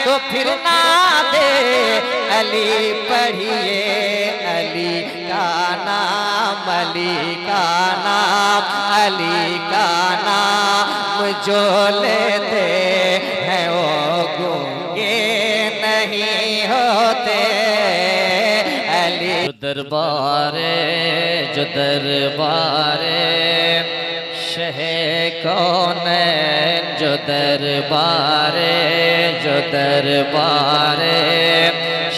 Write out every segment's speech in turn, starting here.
तो फिर ना दे अली पढ़िए अली का नाम अली का नाम अली का नाम जो लेते हैं वो गूंगे नहीं होते अली जो दरबारे शहे कौनैन जो दरबारे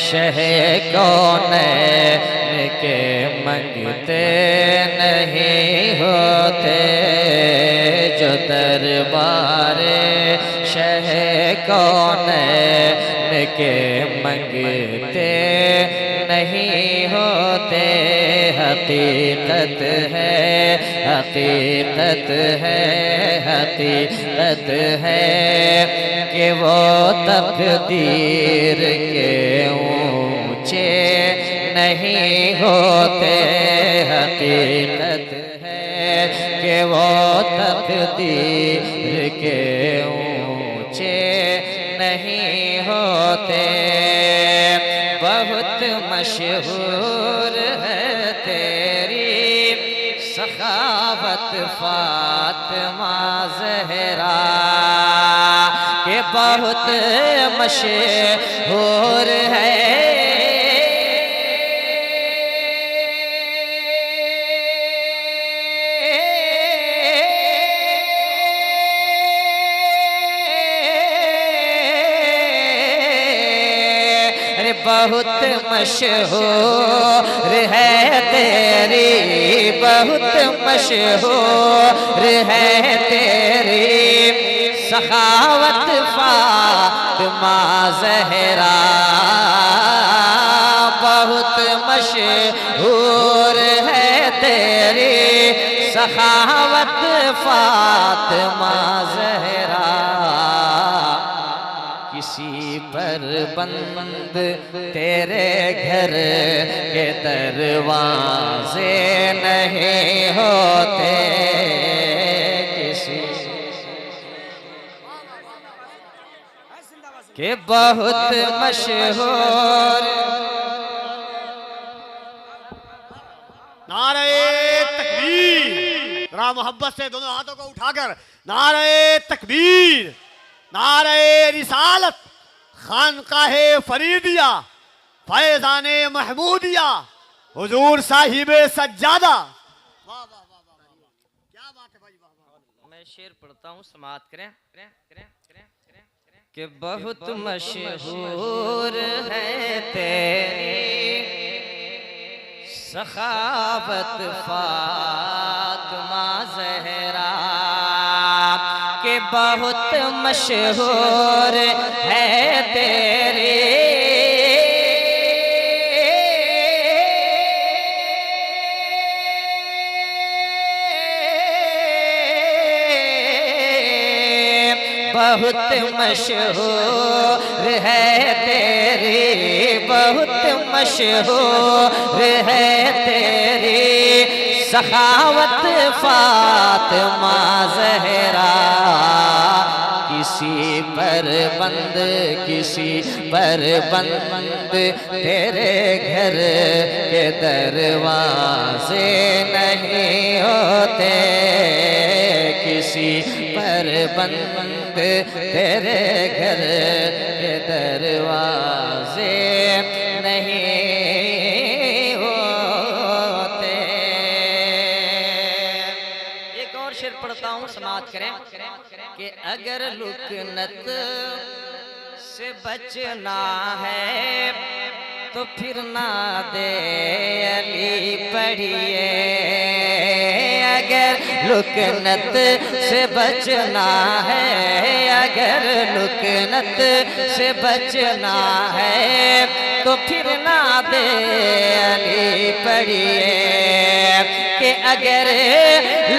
शहे कौनैन के मंगते नहीं होते जो दरबारे शहे कौनैन के मंगते नहीं होते हकीकत है कि वो तकदीर के ऊंचे नहीं होते हकीकत है कि वो तकदीर के ऊंचे नहीं होते बहुत मशहूर है तेरी सखावत फातिमा ज़हरा के बहुत मशहूर है बहुत मशहूर है तेरी बहुत मशहूर है तेरी सखावत फातिमा ज़हरा बहुत मशहूर है तेरी सखावत फातिमा ज़हरा किसी पर बंद तेरे घर के दरवाजे नहीं होते किसी के बहुत मशहूर नारे तकबीर जरा मोहब्बत से दोनों हाथों को उठाकर नारे तकबीर नारे रिसालत खानकाहे फरीदिया फैज़ाने महमूदिया हुजूर साहिबे सज्जादा। वाह वाह वाह वाह क्या बात है भाई वाह। मैं शेर पढ़ता हूँ समाअत करें कि बहुत मशहूर है तेरी सखावत फातिमा ज़हरा के बहुत मशहूर है तेरी बहुत मशहूर है तेरी बहुत मशहूर है तेरी सखावत फातिमा ज़हरा किसी पर बंद तेरे घर के दरवाजे नहीं होते किसी पर बंद तेरे घर के दरवाजे नहीं होते। एक और शेर पढ़ता हूँ समाअत करें कि अगर लुकनत से बचना है तो फिर ना दे अली पढ़िए अगर लुकनत से बचना है अगर लुकनत से बचना है तो फिर ना दे अली पढ़िए कि अगर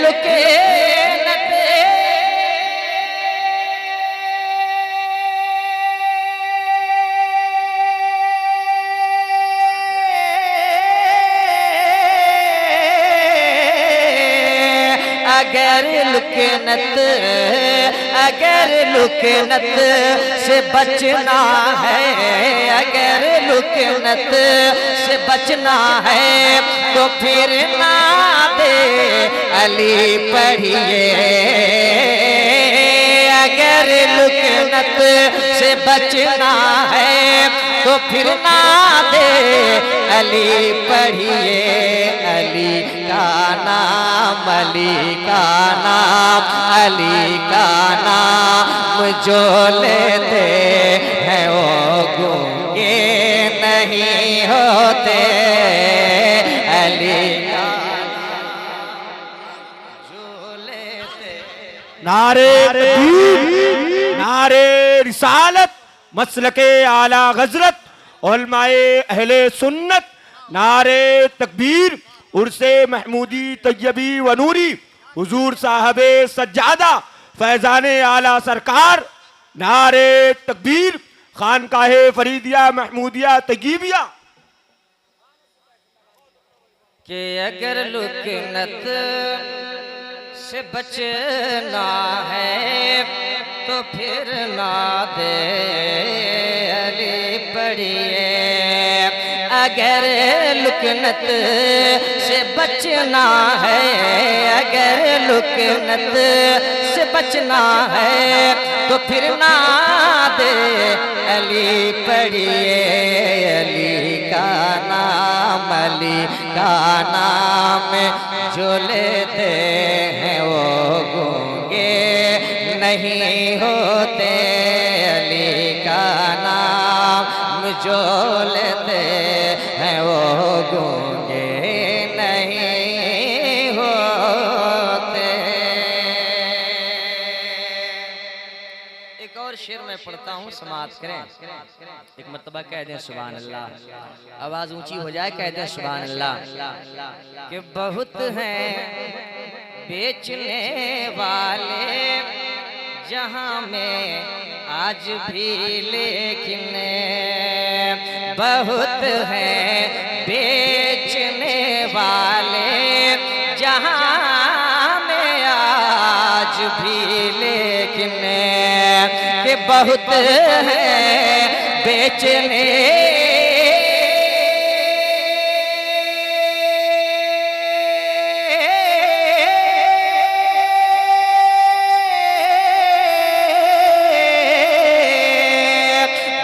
लुकनत अगर लुकनत से बचना है, अगर लुकनत से बचना है तो फिर नादे अली पढ़िए। अगर लुकनत से बचना है तो फिर नादे अली पढ़िए। अली का नाम, अली का नाम, अली का नाम जो लेते हैं वो गूंगे नहीं होते। अली का जो लेते। नारे तकबीर, नारे रिसालत, मसलके आला गजरत, उलमाए अहले सुन्नत। नारे तकबीर, उर्से महमूदी तैयबी व नूरी, हुजूर साहबे सज्जादा फैजाने आला सरकार। नारे तकबीर, खानकाहे फरीदिया महमूदिया तगीबिया। कि अगर लुकनत से बचना है तो फिर नादे अली पढ़िए। अगर लुकनत से बचना है, अगर लुकनत से बचना है तो फिर नादे अली पढ़िए। अली का नाम, अली का नाम जो लेते हैं वो गूंगे नहीं होते। अली का नाम जो लेते हैं वो गूंगे नहीं होते। एक और शेर मैं पढ़ता हूँ, समाप्त करें। एक मर्तबा कह दें सुभान अल्लाह, आवाज ऊंची हो जाए, कह दें सुभान अल्लाह। कि बहुत हैं बेचने वाले जहां में आज भी, लेकिन बहुत हैं बेचने वाले जहां में आज भी, लेकिन कि बहुत हैं बेचने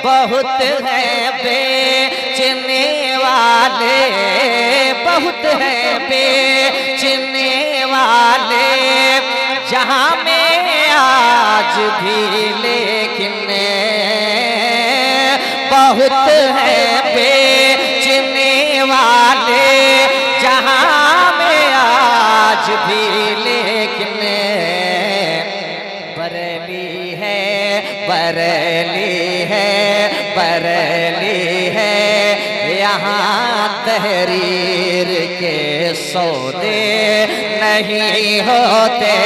बहुत हैं बेचने वाले, बहुत हैं बेचने वाले जहां में आज भी, लेकिन बहुत हैं बेचने वाले जहां में आज भी, लेकिन बरेली है, बरेली है, बरेली है यहाँ तहरीर के सौदे नहीं होते।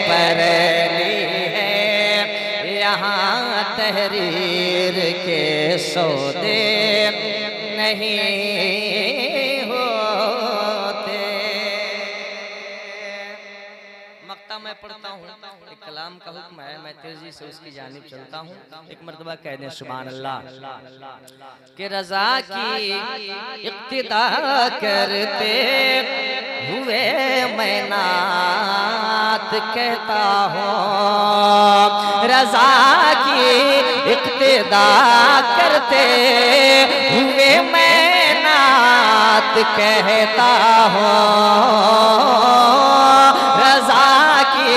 बरेली है यहाँ तहरीर के सौदे नहीं होते। मक्ता मैं पढ़ता हूँ, एक कलाम का हुक्म है, मैं तेजी से उसकी जानिब चलता हूँ। एक मर्तबा कह दें सुभान अल्लाह। कि रज़ा की इक्तिदा करते हुए मैं नात कहता हूँ। रज़ा की इक्तिदा करते हुए मैं नात कहता हूँ। रज़ा की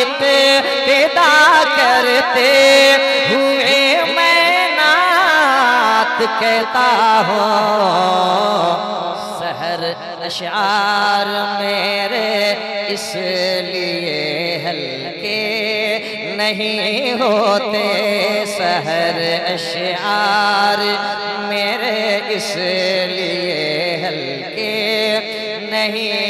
इक्तिदा करते हुए मैं नात कहता हूँ। सहर अशार मेरे इसलिए हल्के नहीं होते। सहर अशार मेरे इसलिए हल्के नहीं